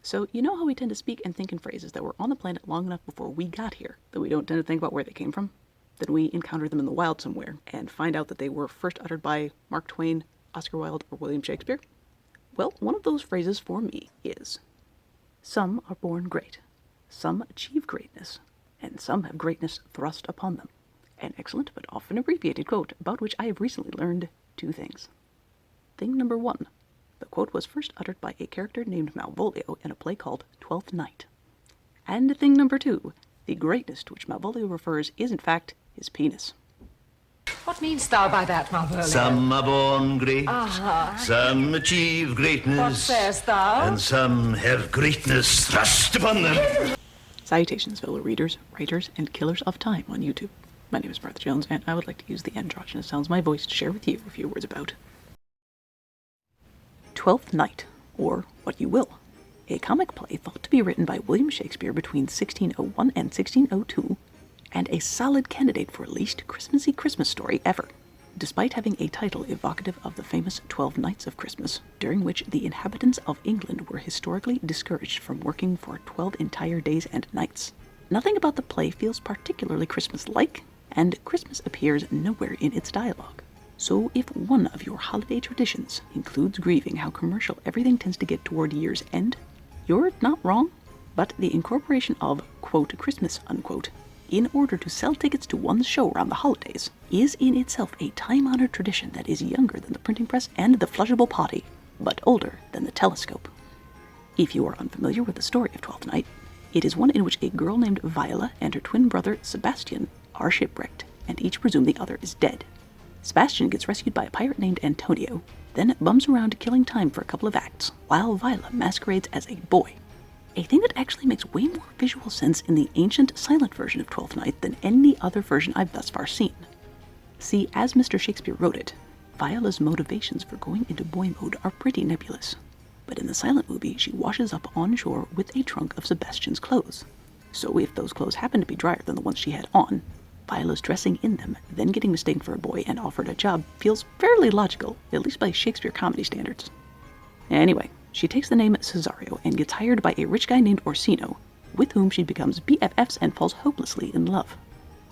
So you know how we tend to speak and think in phrases that were on the planet long enough before we got here that we don't tend to think about where they came from? Then we encounter them in the wild somewhere and find out that they were first uttered by Mark Twain, Oscar Wilde, or William Shakespeare? Well, one of those phrases for me is, "Some are born great, some achieve greatness, and some have greatness thrust upon them." An excellent but often abbreviated quote about which I have recently learned two things. Thing number one. The quote was first uttered by a character named Malvolio in a play called Twelfth Night. And thing number two. The greatness to which Malvolio refers is in fact his penis. What meanst thou by that, Malvolio? Some are born great, some achieve greatness. What sayest thou? And some have greatness thrust upon them. Salutations, fellow readers, writers, and killers of time on YouTube. My name is Martha Jones, and I would like to use the androgynous sounds of my voice to share with you a few words about Twelfth Night, or What You Will, a comic play thought to be written by William Shakespeare between 1601 and 1602, and a solid candidate for least Christmassy Christmas story ever, despite having a title evocative of the famous 12 Nights of Christmas, during which the inhabitants of England were historically discouraged from working for 12 entire days and nights. Nothing about the play feels particularly Christmas-like, and Christmas appears nowhere in its dialogue. So if one of your holiday traditions includes grieving how commercial everything tends to get toward year's end, you're not wrong. But the incorporation of, quote, Christmas, unquote, in order to sell tickets to one's show around the holidays is in itself a time-honored tradition that is younger than the printing press and the flushable potty, but older than the telescope. If you are unfamiliar with the story of Twelfth Night, it is one in which a girl named Viola and her twin brother Sebastian are shipwrecked, and each presume the other is dead. Sebastian gets rescued by a pirate named Antonio, then bums around killing time for a couple of acts, while Viola masquerades as a boy. A thing that actually makes way more visual sense in the ancient silent version of Twelfth Night than any other version I've thus far seen. See, as Mr. Shakespeare wrote it, Viola's motivations for going into boy mode are pretty nebulous. But in the silent movie, she washes up on shore with a trunk of Sebastian's clothes. So if those clothes happen to be drier than the ones she had on, Viola's dressing in them, then getting mistaken for a boy and offered a job feels fairly logical, at least by Shakespeare comedy standards. Anyway, she takes the name Cesario and gets hired by a rich guy named Orsino, with whom she becomes BFFs and falls hopelessly in love.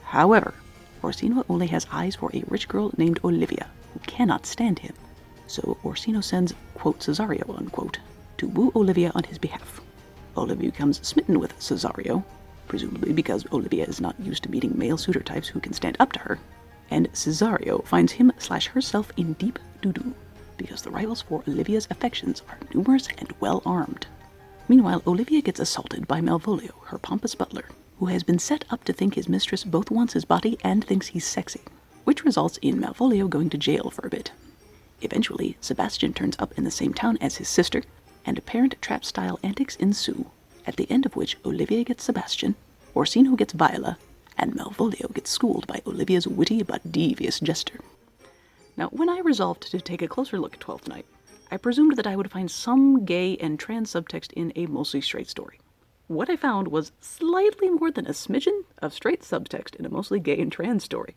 However, Orsino only has eyes for a rich girl named Olivia, who cannot stand him. So Orsino sends, quote, Cesario, unquote, to woo Olivia on his behalf. Olivia becomes smitten with Cesario, presumably because Olivia is not used to meeting male suitor types who can stand up to her, and Cesario finds him/herself in deep doo-doo, because the rivals for Olivia's affections are numerous and well-armed. Meanwhile, Olivia gets assaulted by Malvolio, her pompous butler, who has been set up to think his mistress both wants his body and thinks he's sexy, which results in Malvolio going to jail for a bit. Eventually, Sebastian turns up in the same town as his sister, and Parent Trap-style antics ensue, at the end of which Olivia gets Sebastian, Orsino gets Viola, and Malvolio gets schooled by Olivia's witty but devious jester. Now, when I resolved to take a closer look at Twelfth Night, I presumed that I would find some gay and trans subtext in a mostly straight story. What I found was slightly more than a smidgen of straight subtext in a mostly gay and trans story.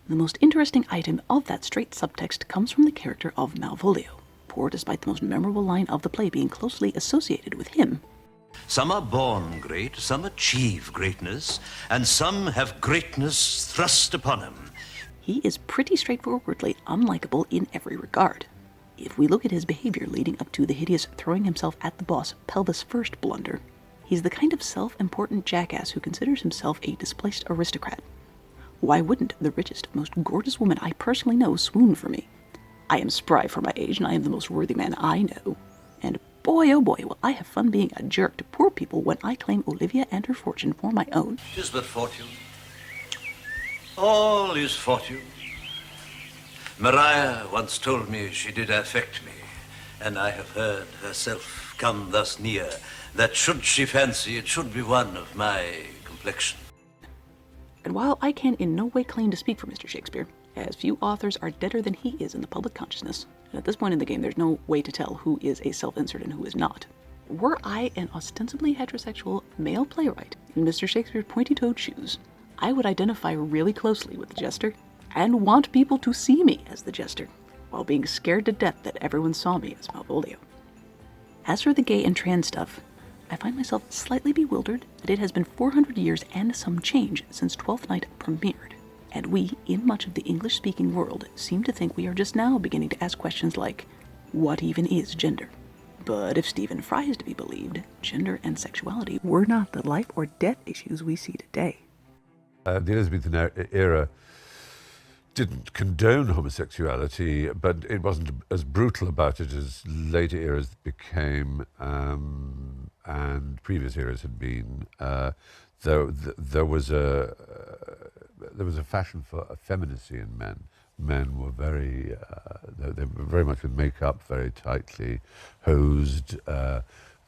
The most interesting item of that straight subtext comes from the character of Malvolio, poor despite the most memorable line of the play being closely associated with him. Some are born great, some achieve greatness, and some have greatness thrust upon them. He is pretty straightforwardly unlikable in every regard. If we look at his behavior leading up to the hideous throwing himself at the boss pelvis first blunder, he's the kind of self-important jackass who considers himself a displaced aristocrat. Why wouldn't the richest, most gorgeous woman I personally know swoon for me? I am spry for my age, and I am the most worthy man I know. And boy, oh boy, will I have fun being a jerk to poor people when I claim Olivia and her fortune for my own. 'Tis but fortune. All is fortune. Maria once told me she did affect me, and I have heard herself come thus near, that should she fancy it should be one of my complexion. And while I can in no way claim to speak for Mr. Shakespeare, as few authors are deader than he is in the public consciousness, and at this point in the game there's no way to tell who is a self-insert and who is not, were I an ostensibly heterosexual male playwright in Mr. Shakespeare's pointy-toed shoes, I would identify really closely with the jester, and want people to see me as the jester, while being scared to death that everyone saw me as Malvolio. As for the gay and trans stuff, I find myself slightly bewildered that it has been 400 years and some change since Twelfth Night premiered, and we, in much of the English-speaking world, seem to think we are just now beginning to ask questions like, what even is gender? But if Stephen Fry is to be believed, gender and sexuality were not the life or death issues we see today. The Elizabethan era didn't condone homosexuality, but it wasn't as brutal about it as later eras became, and previous eras had been. There was a fashion for effeminacy in men. Men were they were very much with makeup, very tightly hosed,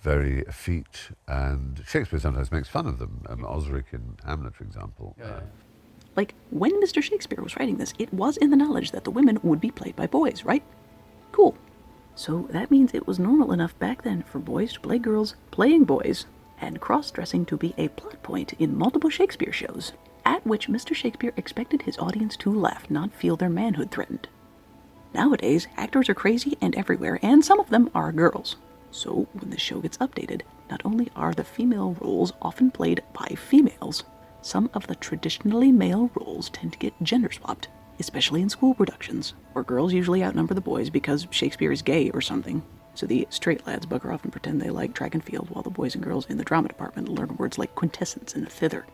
very effete, and Shakespeare sometimes makes fun of them. Osric in Hamlet, for example. Like, when Mr. Shakespeare was writing this, it was in the knowledge that the women would be played by boys, right? Cool. So that means it was normal enough back then for boys to play girls playing boys, and cross-dressing to be a plot point in multiple Shakespeare shows, at which Mr. Shakespeare expected his audience to laugh, not feel their manhood threatened. Nowadays, actors are crazy and everywhere, and some of them are girls. So when the show gets updated, not only are the female roles often played by females, some of the traditionally male roles tend to get gender swapped, especially in school productions, where girls usually outnumber the boys because Shakespeare is gay or something. So the straight lads bugger off and pretend they like track and field, while the boys and girls in the drama department learn words like quintessence and thither.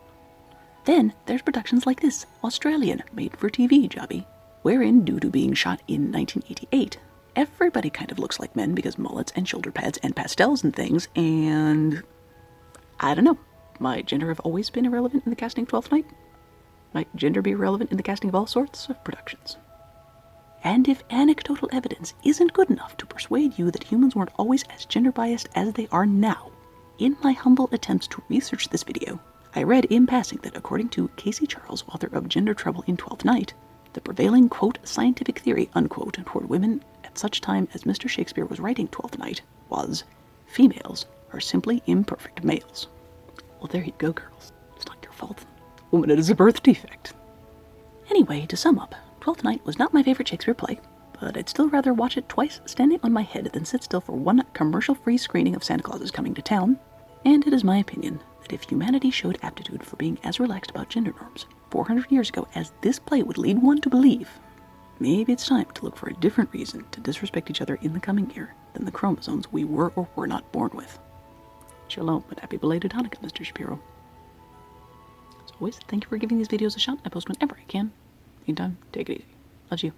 Then there's productions like this Australian made-for-TV jobby, wherein, due to being shot in 1988, everybody kind of looks like men because mullets and shoulder pads and pastels and things, and I don't know. Might gender have always been irrelevant in the casting of Twelfth Night? Might gender be irrelevant in the casting of all sorts of productions? And if anecdotal evidence isn't good enough to persuade you that humans weren't always as gender-biased as they are now, in my humble attempts to research this video, I read in passing that according to Casey Charles, author of Gender Trouble in Twelfth Night, the prevailing, quote, scientific theory, unquote, toward women at such time as Mr. Shakespeare was writing Twelfth Night was, females are simply imperfect males. Well, there you go, girls. It's not your fault. Womanhood is a birth defect. Anyway, to sum up, Twelfth Night was not my favorite Shakespeare play, but I'd still rather watch it twice standing on my head than sit still for one commercial-free screening of Santa Claus is Coming to Town. And it is my opinion that if humanity showed aptitude for being as relaxed about gender norms 400 years ago as this play would lead one to believe, maybe it's time to look for a different reason to disrespect each other in the coming year than the chromosomes we were or were not born with. Shalom, and happy belated Hanukkah, Mr. Shapiro. As always, thank you for giving these videos a shot. I post whenever I can. Meantime, take it easy. Love you.